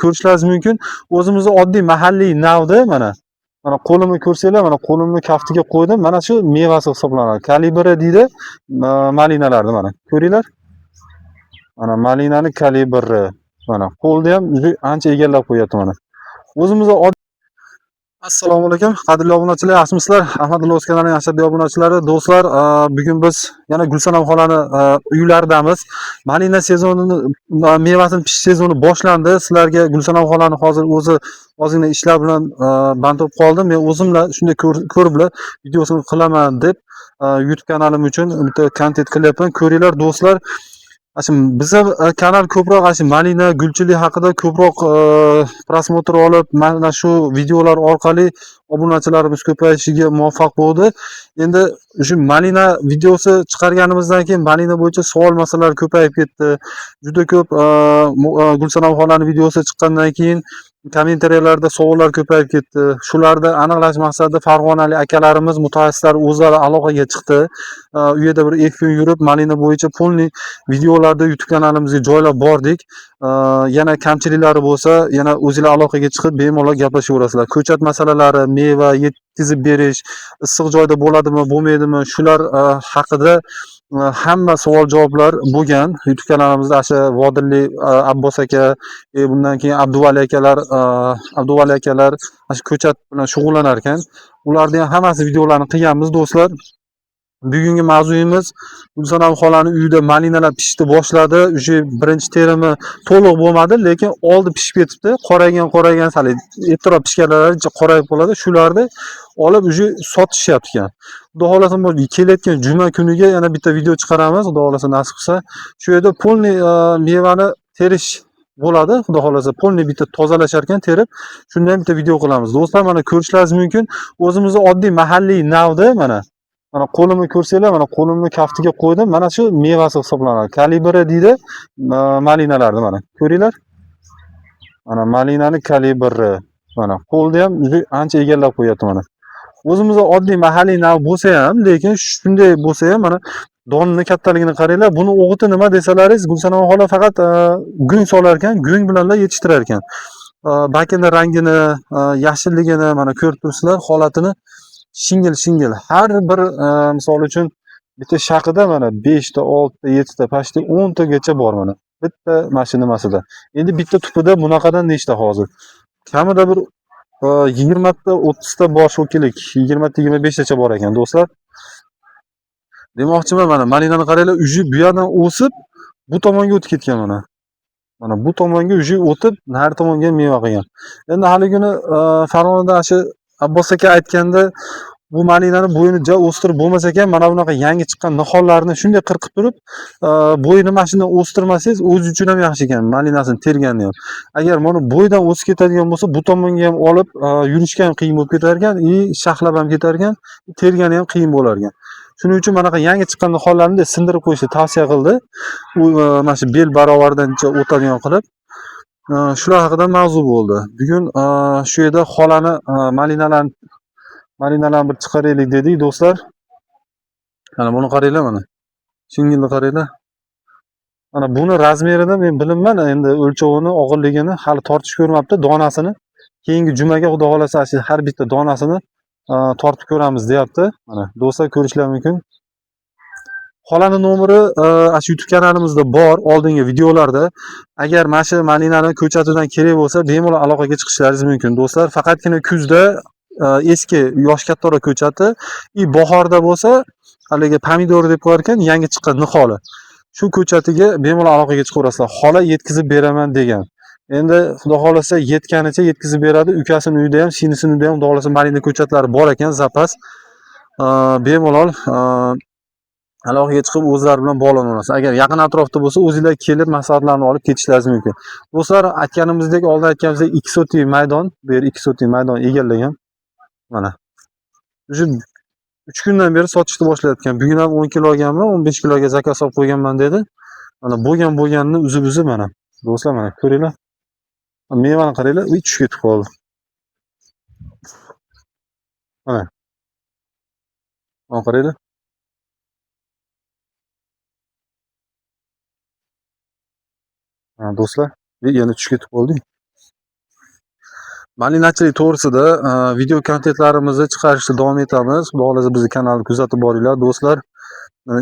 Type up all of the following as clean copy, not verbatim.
ko'rishlaringiz mumkin. O'zimizni oddiy mahalliy navda mana qo'limni ko'rsanglar, mana qo'limni kaftiga qo'ydim. Mana shu mevasi hisoblanadi. Kalibri deydi malinalarni mana. Ko'ringlar. Mana malinani kalibri. Mana qo'lni ham ancha egallab qo'yapti mana. O'zimizni Assalomu alaykum, qadrli obunachilar, yaxshimisizlar? Ahmadulla o'z kanalining ashaddiy obunachilari, do'stlar, bugun biz yana Gulsanam xolani uylaridamiz. Malina sezonini, mevasini pishish sezoni boshlandi. Sizlarga Gulsanam xolani hozir o'zi ozgina ishlar bilan band bo'lib qoldim. Men o'zimla shunday ko'rib videosini qilaman deb YouTube kanalim uchun bitta kontent qilyapman. Ko'ringlar do'stlar. Biza kanal ko'proq malina gulchilik haqida ko'proq prosmotr olib, mana shu videolar orqali obunachilarimiz ko'payishiga muvaffaq bo'ldi. Endi shu malina videosi chiqarganimizdan keyin malina bo'yicha savol masalalar ko'payib ketdi. Juda ko'p Gulsanam xolaning videosi chiqqandan keyin kommentariyalarda savollar ko'payib ketdi. Shularni aniqlash maqsadida farg'onalik akalarimiz, mutaxassislar o'zlari aloqaga chiqdi. U yerda bir 2 kun yurib, malina bo'yicha polniy videolarni YouTube kanalimizga joylab bordik. Yana kamchiliklari bo'lsa, yana o'zingizlar aloqaga chiqib bemalol gaplashaverasizlar. Ko'chat masalalari, meva yetkazib berish, issiq joyda bo'ladimi, bo'lmaydimi, shular haqida hamma savol javoblar bo'lgan. YouTube kanalimizda Vodilli Abbos aka, bundan keyin Abduvali akalar ko'chat bilan shug'ullanar ekan. Ularning ham hammasi videolarini qilganmiz do'stlar. Bugungi mavzuyimiz Gulsanam xolaning uyida malinalar pishishni boshladi. O'sha birinchi terimi to'liq bo'lmadi, lekin oldi pishib ketibdi. Qoraygan sal ertaroq pishganlari qorayib qoladi. Shularni olib o'sha sotishyapti ekan. Xudo xolasa kelayotgan juma kuniga yana bitta video chiqaramiz. Xudo xolasa nasib qilsa, shu yerda polniy mevani terish bo'ladi. Xudo xolasa polniy bitta tozalashar ekan terib, shundan bitta video qilamiz. Do'stlar, mana ko'rishlaringiz mumkin. O'zimizni oddiy mahalliy navda mana qo'limni ko'rsanglar, mana qo'limni kaftiga qo'ydim. Mana shu mevasi hisoblanadi. Kalibri deydi malinalarni mana. Ko'ringlar. Mana malinani kalibri. Mana qo'lni ham ancha egallab qo'yapti mana. O'zimizda oddiy mahalliy nav bo'lsa ham, lekin shunday bo'lsa ham mana donni kattaligini qaranglar. Buni o'g'iti nima desalaringiz, Gulsanam xola faqat go'ng solar ekan, go'ng bilanlar yetishtirar ekan. Bakini rangini, yashilligini mana ko'rib turibsizlar, holatini shingil. Har bir misol uchun bitta shaqida mana 5 ta, 6 ta, 7 ta, pashti 10 tagacha bor mana. Bitta mashinasida. Endi bitta tupida bunaqadan nechta hozir? Kamida bir 20 ta, 30 ta bosh o'kilik, 20 ta, 25 tacha bor ekan do'stlar. Demoqchiman, mana malinani qaranglar, uji bu yerdan o'sib bu tomonga o'tib ketgan mana. Mana bu tomonga uji o'tib, nari tomonga meva qilgan. Endi haligini Farg'onada Abbos aka aytganda, bu malinani bo'yini o'stirib bo'lmasa ekan, mana bunaqa yangi chiqqan nihollarni shunday qirqib turib, bo'yini mana shundan o'stirmasangiz o'zi uchun ham yaxshi ekan, malinasini tergani ham. Agar mana bo'ydan o'sib ketadigan bo'lsa, bu tomonga ham olib yurishga ham qiyin bo'lib ketar ekan, shaxlab ham ketar ekan, tergani ham qiyin bo'lar ekan. Shuning uchun bunaqa yangi chiqqan nihollarni sindirib qo'yishni tavsiya qildi. U mana shu bel barobardan o'tadigan qilib. Shular haqida mavzu bo'ldi. Bugun shu yerda xolani malinalarni bir chiqaraylik dedik do'stlar. Mana buni qaranglar mana. Shingilni qaranglar. Mana buni razmerini men bilmayman, endi o'lchovini, og'irligini hali tortish ko'rmabdi, donasini. Keyingi jumaga xudo xolasa har bitta donasini tortib ko'ramiz deyapti. Mana do'stlar, ko'rishlaringiz mumkin. Xolani nomeri YouTube kanalimizda bor, oldingi videolarda. Agar mana shu malinani ko'chatidan kerak bo'lsa, bemalol aloqaga chiqishlaringiz mumkin do'stlar. Faqatgina kuzda eski yosh kattaroq ko'chati, bahorda bo'lsa, haligi pomidor deb qo'yar ekan, yangi chiqqan niholi. Shu ko'chatiga bemalol aloqaga chiqaverasizlar. Xola yetkazib beraman degan. Endi xudo xolasa yetganicha yetkazib beradi. Ukasining uyida ham, singlisining uyida ham xudo xolasa malina ko'chatlari bor ekan, zapas. Bemalol aloqaga chiqib o'zlari bilan bog'lanaverasiz. Agar yaqin atrofda bo'lsa, o'zingizlar kelib maslahatlarni olib ketishlaringiz mumkin. Do'stlar, aytganimizdek, oldin aytganimizdek 2 sotik maydon, bu yer 2 sotik maydon egallagan. Mana. O'sha 3 kundan beri sotishni boshlayotgan. Bugun ham 10 kilo olganman, 15 kiloga zakaz olib qo'yganman dedi. Mana bo'lganini uzib mana. Do'stlar, mana ko'ringlar. Mevani qaranglar, tushib ketib qoldi. Mana. Mana qaranglar. Do'stlar, yana tushib ketib qoldi. Malinachilik to'g'risida video kontentlarimizni chiqarishda davom etamiz. Xudo xohlasa bizni kanalni kuzatib boringlar do'stlar.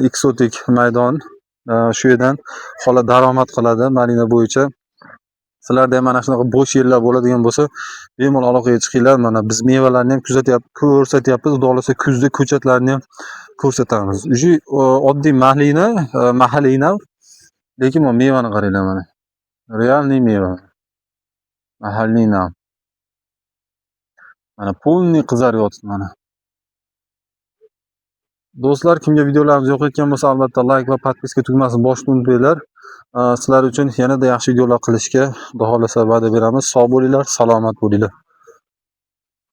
Eksotik maydon shu yerdan xola daromad qiladi malina bo'yicha. Sizlarda ham mana shunaqa bo'sh yerlar bo'ladigan bo'lsa, bemalol aloqaga chiqinglar. Mana biz mevalarni ham ko'rsatyapmiz. Xudo xohlasa kuzda ko'chatlarni ham ko'rsatamiz. Уже oddiy mahalina, lekin bu mevani qaranglar mana. Realniy meva. Mahalliy nav. Mana polniy qizaryapti mana. Do'stlar, kimga videolarimiz yoqayotgan bo'lsa, albatta like va podpiska tugmasini bosishni unutmanglar. Sizlar uchun yanada yaxshi videolar qilishga Xudo xolasa va'da beramiz. Sog' bo'linglar, salomat bo'linglar.